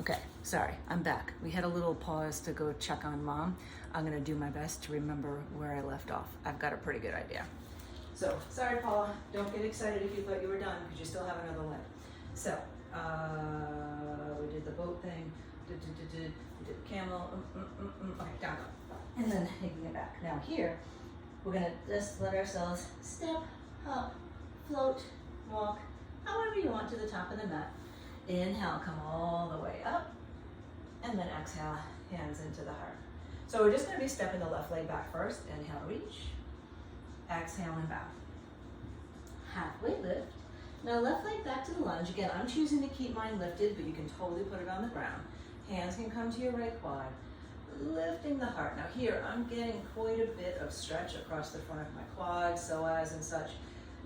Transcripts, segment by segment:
Okay, sorry, I'm back. We had a little pause to go check on mom. I'm gonna do my best to remember where I left off. I've got a pretty good idea. So, sorry Paula, don't get excited if you thought you were done because you still have another leg. So, we did the boat thing, we did the camel, okay, down. And then taking it back. Now here, we're gonna just let ourselves step, hop, float, walk, however you want to the top of the mat. Inhale, come all the way up, and then exhale, hands into the heart. So we're just gonna be stepping the left leg back first. Inhale, reach, exhale and bow. Halfway lift. Now left leg back to the lunge. Again, I'm choosing to keep mine lifted, but you can totally put it on the ground. Hands can come to your right quad, lifting the heart. Now here, I'm getting quite a bit of stretch across the front of my quad, psoas and such,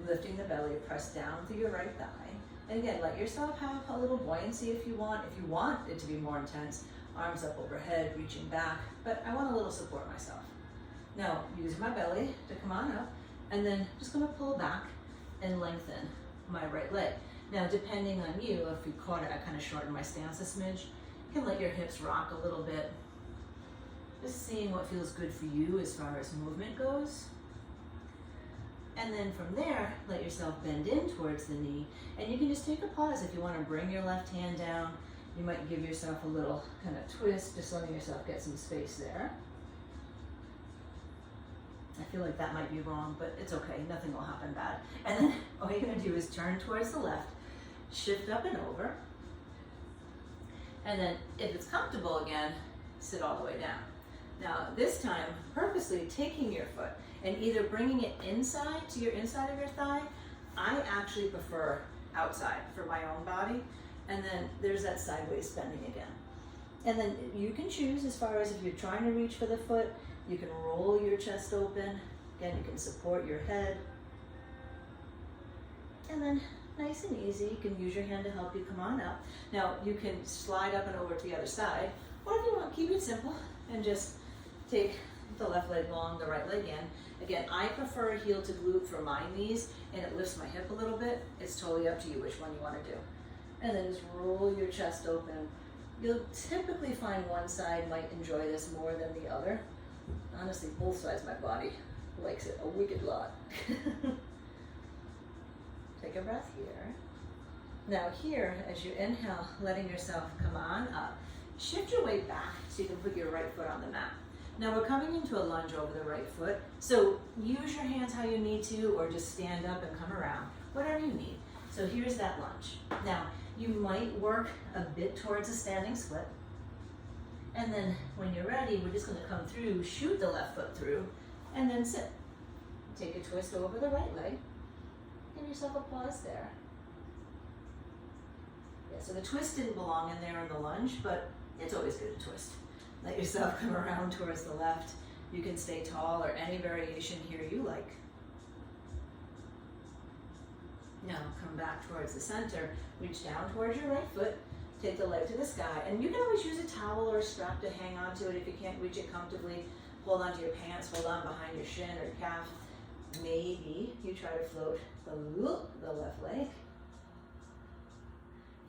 lifting the belly, press down through your right thigh. And again, let yourself have a little buoyancy if you want. If you want it to be more intense, arms up overhead, reaching back, but I want a little support myself. Now, use my belly to come on up, and then just gonna pull back and lengthen my right leg. Now, depending on you, if you caught it, I kind of shortened my stance a smidge. You can let your hips rock a little bit. Just seeing what feels good for you as far as movement goes. And then from there, let yourself bend in towards the knee. And you can just take a pause if you want to bring your left hand down. You might give yourself a little kind of twist, just letting yourself get some space there. I feel like that might be wrong, but it's okay. Nothing will happen bad. And then all you're going to do is turn towards the left, shift up and over. And then if it's comfortable again, sit all the way down. Now this time, purposely taking your foot and either bringing it inside to your inside of your thigh. I actually prefer outside for my own body. And then there's that sideways bending again. And then you can choose as far as if you're trying to reach for the foot, you can roll your chest open. Again, you can support your head. And then nice and easy, you can use your hand to help you come on up. Now you can slide up and over to the other side, or if you want, keep it simple and just take the left leg long, the right leg in. Again, I prefer heel to glute for my knees, and it lifts my hip a little bit. It's totally up to you which one you want to do. And then just roll your chest open. You'll typically find one side might enjoy this more than the other. Honestly, both sides of my body likes it a wicked lot. Take a breath here. Now here, as you inhale, letting yourself come on up, shift your weight back so you can put your right foot on the mat. Now we're coming into a lunge over the right foot, so use your hands how you need to, or just stand up and come around, whatever you need. So here's that lunge. Now, you might work a bit towards a standing split, and then when you're ready, we're just gonna come through, shoot the left foot through, and then sit. Take a twist over the right leg. Give yourself a pause there. Yeah, so the twist didn't belong in there in the lunge, but it's always good to twist. Let yourself come around towards the left. You can stay tall or any variation here you like. Now come back towards the center. Reach down towards your right foot. Take the leg to the sky. And you can always use a towel or a strap to hang onto it if you can't reach it comfortably. Hold onto your pants, hold on behind your shin or calf. Maybe you try to float the left leg.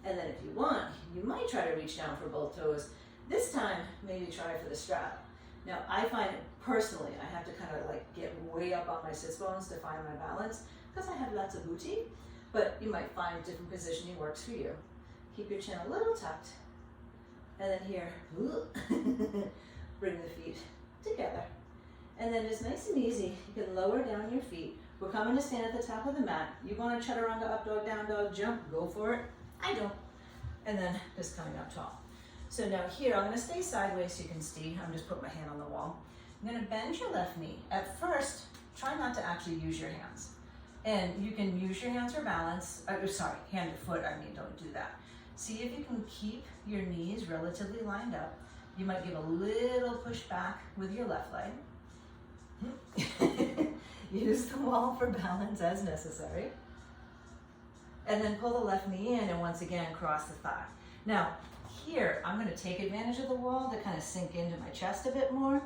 And then if you want, you might try to reach down for both toes. This time, maybe try for the strap. Now, I find personally, I have to kind of like get way up on my sits bones to find my balance because I have lots of booty, but you might find different positioning works for you. Keep your chin a little tucked. And then here, bring the feet together. And then just nice and easy, you can lower down your feet. We're coming to stand at the top of the mat. You want to chaturanga, up dog, down dog, jump, go for it. I don't. And then just coming up tall. So now here, I'm gonna stay sideways so you can see. I'm just putting my hand on the wall. I'm gonna bend your left knee. At first, try not to actually use your hands. And you can use your hands for balance. Hand to foot, don't do that. See if you can keep your knees relatively lined up. You might give a little push back with your left leg. Use the wall for balance as necessary. And then pull the left knee in and once again cross the thigh. Now, here, I'm gonna take advantage of the wall to kind of sink into my chest a bit more.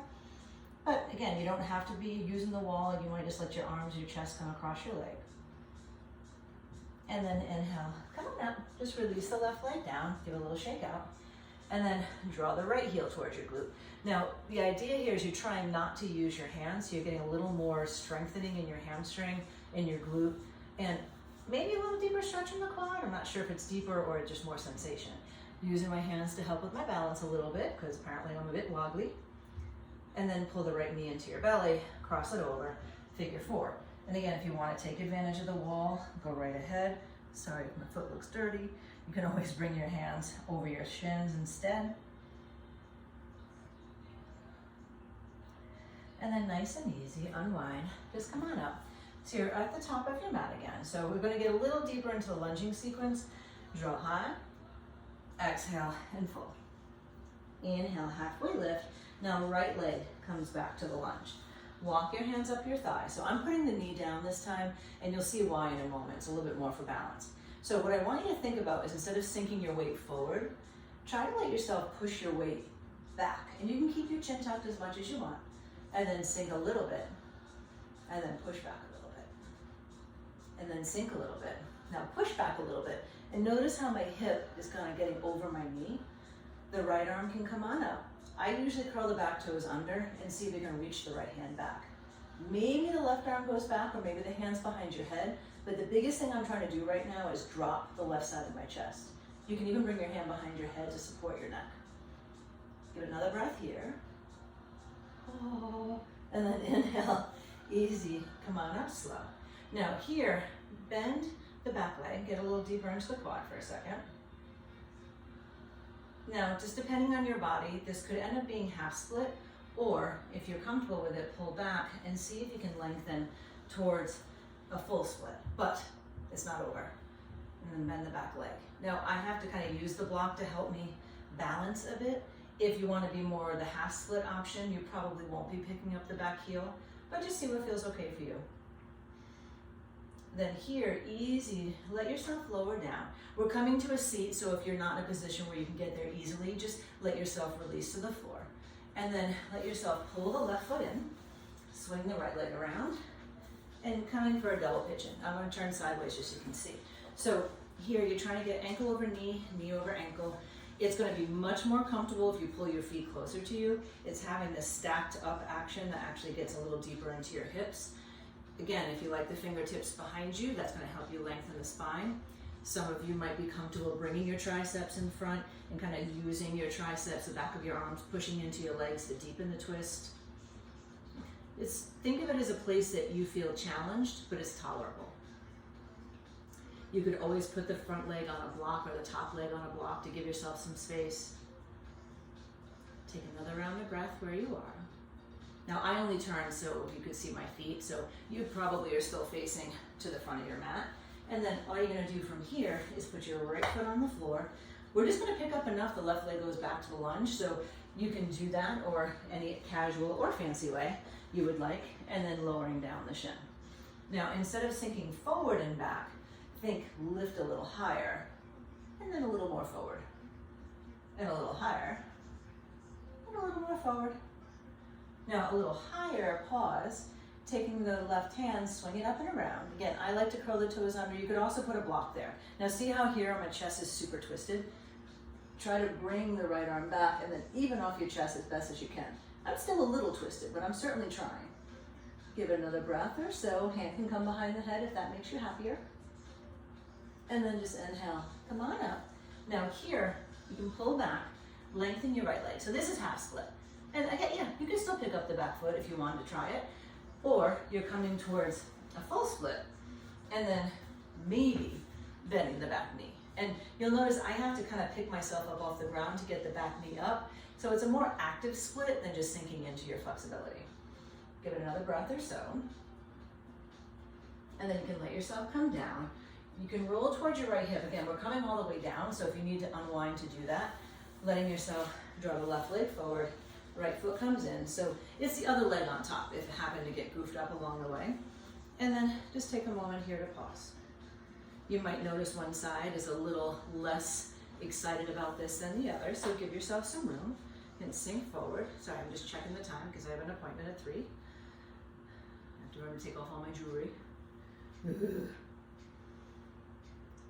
But again, you don't have to be using the wall. You might just let your arms, your chest come across your leg. And then inhale, come on up. Just release the left leg down, give a little shake out. And then draw the right heel towards your glute. Now, the idea here is you're trying not to use your hands, so you're getting a little more strengthening in your hamstring, in your glute, and maybe a little deeper stretch in the quad. I'm not sure if it's deeper or just more sensation. Using my hands to help with my balance a little bit, because apparently I'm a bit wobbly. And then pull the right knee into your belly, cross it over, figure four. And again, if you want to take advantage of the wall, go right ahead. Sorry if my foot looks dirty. You can always bring your hands over your shins instead. And then nice and easy, unwind. Just come on up. So you're at the top of your mat again. So we're going to get a little deeper into the lunging sequence. Draw high, exhale, and full. Inhale, halfway lift. Now right leg comes back to the lunge. Walk your hands up your thigh. So I'm putting the knee down this time, and you'll see why in a moment. It's a little bit more for balance. So what I want you to think about is instead of sinking your weight forward, try to let yourself push your weight back. And you can keep your chin tucked as much as you want. And then sink a little bit. And then push back a little bit. And then sink a little bit. Now push back a little bit. And notice how my hip is kind of getting over my knee. The right arm can come on up. I usually curl the back toes under and see if we can reach the right hand back. Maybe the left arm goes back, or maybe the hand's behind your head. But the biggest thing I'm trying to do right now is drop the left side of my chest. You can even bring your hand behind your head to support your neck. Give it another breath here. Oh, and then inhale, easy, come on up slow. Now here, bend the back leg, get a little deeper into the quad for a second. Now, just depending on your body, this could end up being half split, or if you're comfortable with it, pull back and see if you can lengthen towards a full split, but it's not over. And then bend the back leg. Now, I have to kind of use the block to help me balance a bit. If you want to be more the half split option, you probably won't be picking up the back heel, but just see what feels okay for you. Then here, easy, let yourself lower down. We're coming to a seat, so if you're not in a position where you can get there easily, just let yourself release to the floor. And then let yourself pull the left foot in, swing the right leg around, and coming for a double pigeon. I'm going to turn sideways just so you can see. So here, you're trying to get ankle over knee, knee over ankle. It's going to be much more comfortable if you pull your feet closer to you. It's having this stacked up action that actually gets a little deeper into your hips. Again, if you like the fingertips behind you, that's going to help you lengthen the spine. Some of you might be comfortable bringing your triceps in front and kind of using your triceps, the back of your arms, pushing into your legs to deepen the twist. Think of it as a place that you feel challenged, but it's tolerable. You could always put the front leg on a block or the top leg on a block to give yourself some space. Take another round of breath where you are. Now I only turn so you could see my feet, so you probably are still facing to the front of your mat. And then all you're gonna do from here is put your right foot on the floor. We're just gonna pick up enough the left leg goes back to the lunge, so you can do that or any casual or fancy way you would like, and then lowering down the shin. Now instead of sinking forward and back, think lift a little higher, and then a little more forward, and a little higher, and a little more forward. Now a little higher, pause, taking the left hand, swing it up and around. Again, I like to curl the toes under. You could also put a block there. Now see how here my chest is super twisted? Try to bring the right arm back and then even off your chest as best as you can. I'm still a little twisted, but I'm certainly trying. Give it another breath or so. Hand can come behind the head if that makes you happier. And then just inhale, come on up. Now here, you can pull back, lengthen your right leg. So this is half split. And again, yeah, you can still pick up the back foot if you wanted to try it. Or you're coming towards a full split and then maybe bending the back knee. And you'll notice I have to kind of pick myself up off the ground to get the back knee up. So it's a more active split than just sinking into your flexibility. Give it another breath or so. And then you can let yourself come down. You can roll towards your right hip. Again, we're coming all the way down, so if you need to unwind to do that, letting yourself draw the left leg forward, right foot comes in. So it's the other leg on top if it happened to get goofed up along the way. And then just take a moment here to pause. You might notice one side is a little less excited about this than the other, so give yourself some room and sink forward. Sorry, I'm just checking the time because I have an appointment at 3. I have to remember to take off all my jewelry.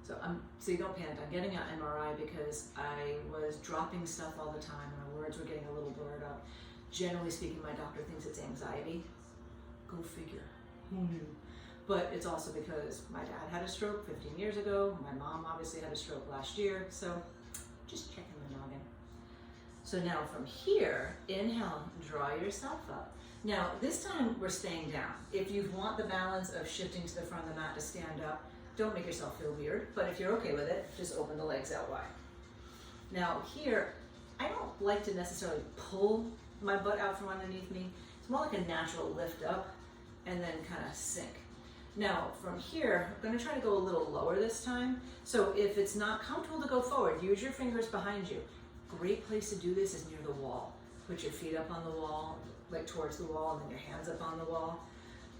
So you don't panic. I'm getting an MRI because I was dropping stuff all the time. My words were getting a little blurred up. Generally speaking, my doctor thinks it's anxiety. Go figure. Who knew? But it's also because my dad had a stroke 15 years ago. My mom obviously had a stroke last year. So just checking the noggin. So now from here, inhale, draw yourself up. Now this time we're staying down. If you want the balance of shifting to the front of the mat to stand up, don't make yourself feel weird. But if you're okay with it, just open the legs out wide. Now here, I don't like to necessarily pull my butt out from underneath me. It's more like a natural lift up and then kind of sink. Now from here, I'm going to try to go a little lower this time. So if it's not comfortable to go forward, use your fingers behind you. Great place to do this is near the wall. Put your feet up on the wall, like towards the wall, and then your hands up on the wall.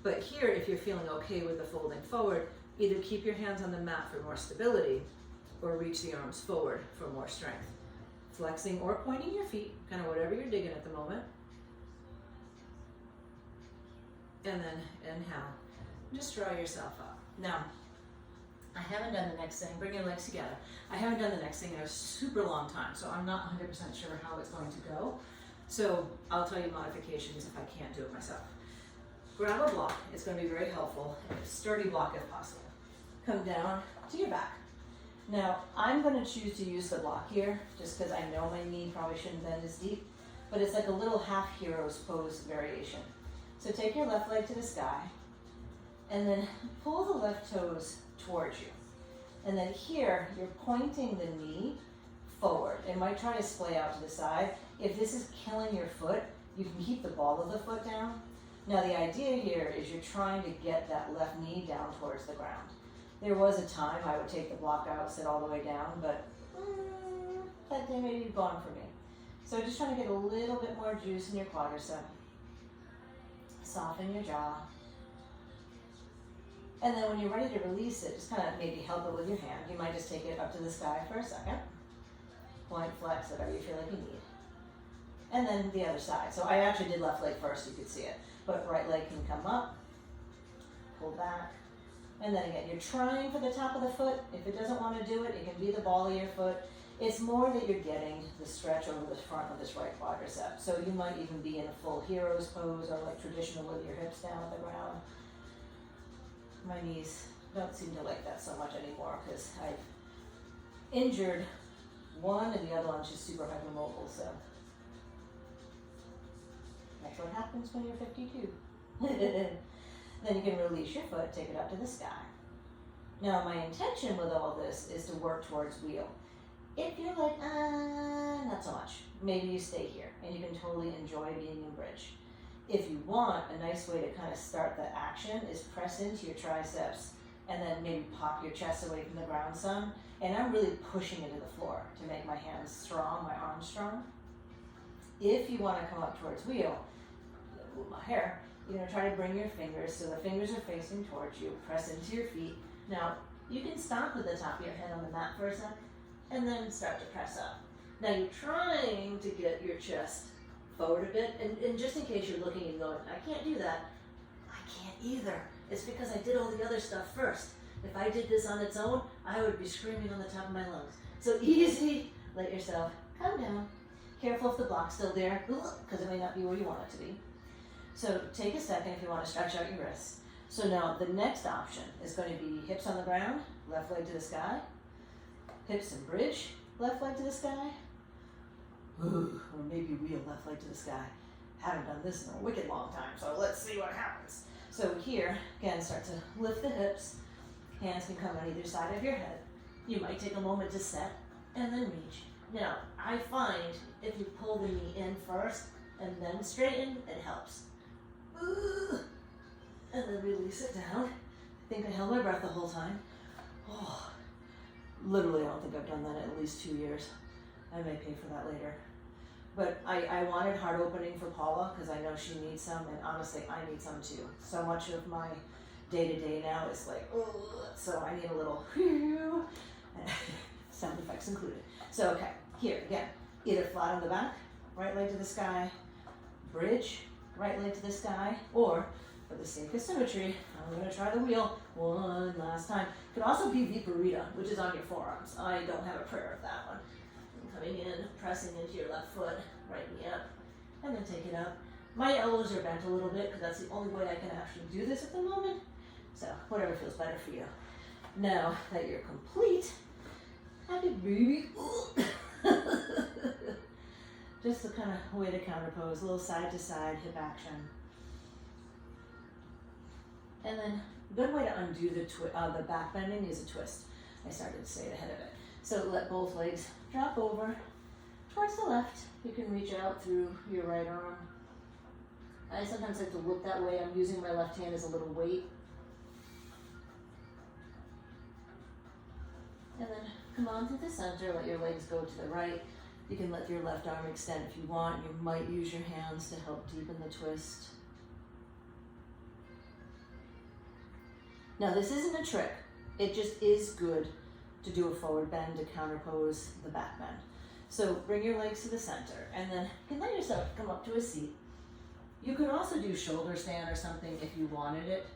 But here, if you're feeling okay with the folding forward, either keep your hands on the mat for more stability or reach the arms forward for more strength. Flexing or pointing your feet, kind of whatever you're digging at the moment. And then inhale. Just draw yourself up. Now, I haven't done the next thing. Bring your legs together. I haven't done the next thing in a super long time, so I'm not 100% sure how it's going to go. So I'll tell you modifications if I can't do it myself. Grab a block. It's going to be very helpful. A sturdy block if possible. Come down to your back. Now, I'm going to choose to use the block here, just because I know my knee probably shouldn't bend as deep, but it's like a little half hero's pose variation. So take your left leg to the sky, and then pull the left toes towards you. And then here, you're pointing the knee forward. It might try to splay out to the side. If this is killing your foot, you can keep the ball of the foot down. Now the idea here is you're trying to get that left knee down towards the ground. There was a time I would take the block out, sit all the way down, but that day may be gone for me. So just trying to get a little bit more juice in your quadricep. Soften your jaw. And then when you're ready to release it, just kind of maybe help it with your hand. You might just take it up to the sky for a second. Point, flex, whatever you feel like you need. And then the other side. So I actually did left leg first, you could see it. But right leg can come up, pull back. And then again, you're trying for the top of the foot. If it doesn't want to do it, it can be the ball of your foot. It's more that you're getting the stretch over the front of this right quadricep. So you might even be in a full hero's pose or like traditional with your hips down at the ground. My knees don't seem to like that so much anymore because I've injured one and the other one's just super hypermobile. So that's what happens when you're 52. Then you can release your foot, take it up to the sky. Now my intention with all this is to work towards wheel. If you're like, not so much, maybe you stay here and you can totally enjoy being in bridge. If you want, a nice way to kind of start the action is press into your triceps and then maybe pop your chest away from the ground some. And I'm really pushing into the floor to make my hands strong, my arms strong. If you want to come up towards wheel, move my hair, you're going to try to bring your fingers so the fingers are facing towards you. Press into your feet. Now, you can stop with the top of your head on the mat for a sec and then start to press up. Now, you're trying to get your chest forward a bit, and just in case you're looking and going, I can't do that, I can't either. It's because I did all the other stuff first. If I did this on its own, I would be screaming on the top of my lungs. So easy, let yourself come down. Careful if the block's still there, because it may not be where you want it to be. So take a second if you want to stretch out your wrists. So now the next option is going to be hips on the ground, left leg to the sky, hips and bridge, left leg to the sky, or maybe wheel left leg to the sky. Haven't done this in a wicked long time, so let's see what happens. So here, again, start to lift the hips. Hands can come on either side of your head. You might take a moment to set and then reach. Now, I find if you pull the knee in first and then straighten, it helps. And then release it down. I think I held my breath the whole time. Oh, literally, I don't think I've done that in at least 2 years. I may pay for that later. But I wanted heart opening for Paula because I know she needs some, and honestly, I need some too. So much of my day-to-day now is like, so I need a little sound effects included. So okay, here again, either flat on the back, right leg to the sky, bridge, right leg to the sky, or For the sake of symmetry, I'm going to try the wheel one last time. It could also be Viparita, which is on your forearms. I don't have a prayer of that one. I'm coming in, pressing into your left foot, right knee up, and then take it up. My elbows are bent a little bit because that's the only way I can actually do this at the moment. So whatever feels better for you. Now that you're complete, happy baby. Just the kind of way to counter pose, a little side to side hip action. And then a good way to undo the back bending is a twist. I started to say it ahead of it. So let both legs drop over towards the left. You can reach out through your right arm. I sometimes like to look that way. I'm using my left hand as a little weight. And then come on to the center, let your legs go to the right. You can let your left arm extend if you want. You might use your hands to help deepen the twist. Now this isn't a trick. It just is good to do a forward bend to counter pose the back bend. So bring your legs to the center and then you can let yourself come up to a seat. You could also do shoulder stand or something if you wanted it,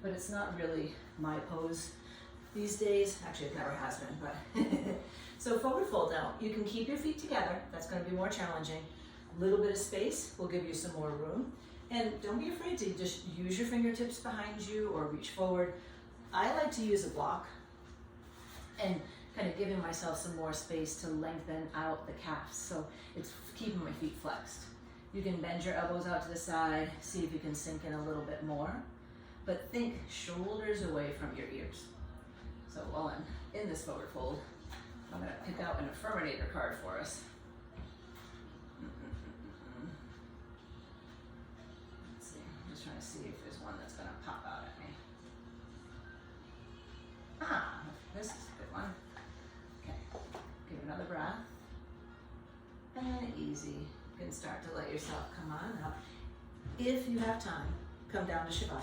but it's not really my pose these days. Actually, it never has been, but. So forward fold now. You can keep your feet together. That's going to be more challenging. A little bit of space will give you some more room. And don't be afraid to just use your fingertips behind you or reach forward. I like to use a block and kind of giving myself some more space to lengthen out the calves. So it's keeping my feet flexed. You can bend your elbows out to the side, see if you can sink in a little bit more, but think shoulders away from your ears. So while I'm in this forward fold, I'm going to pick out an affirmator card for us. Let's see, I'm just trying to see if there's one that's going to pop out at me. Ah, this is a good one. Okay, give it another breath. And then easy. You can start to let yourself come on up. If you have time, come down to Shavasana.